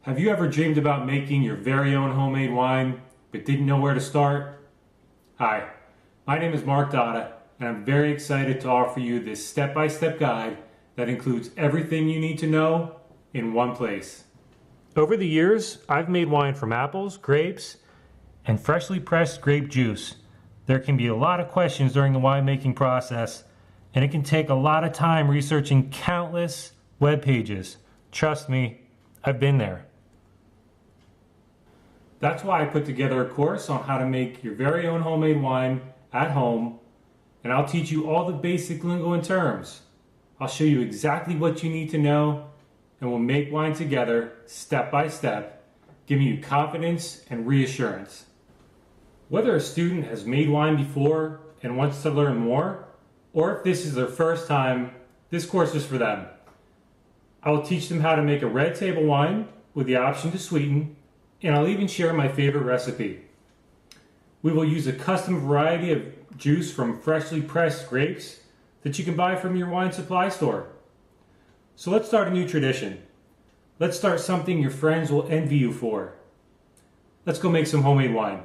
Have you ever dreamed about making your very own homemade wine, but didn't know where to start? Hi, my name is Mark Dada, and I'm very excited to offer you this step-by-step guide that includes everything you need to know in one place. Over the years, I've made wine from apples, grapes, and freshly pressed grape juice. There can be a lot of questions during the winemaking process, and it can take a lot of time researching countless web pages. Trust me, I've been there. That's why I put together a course on how to make your very own homemade wine at home, and I'll teach you all the basic lingo and terms. I'll show you exactly what you need to know, and we'll make wine together step by step, giving you confidence and reassurance. Whether a student has made wine before and wants to learn more, or if this is their first time, this course is for them. I will teach them how to make a red table wine with the option to sweeten, and I'll even share my favorite recipe. We will use a custom variety of juice from freshly pressed grapes that you can buy from your wine supply store. So let's start a new tradition. Let's start something your friends will envy you for. Let's go make some homemade wine.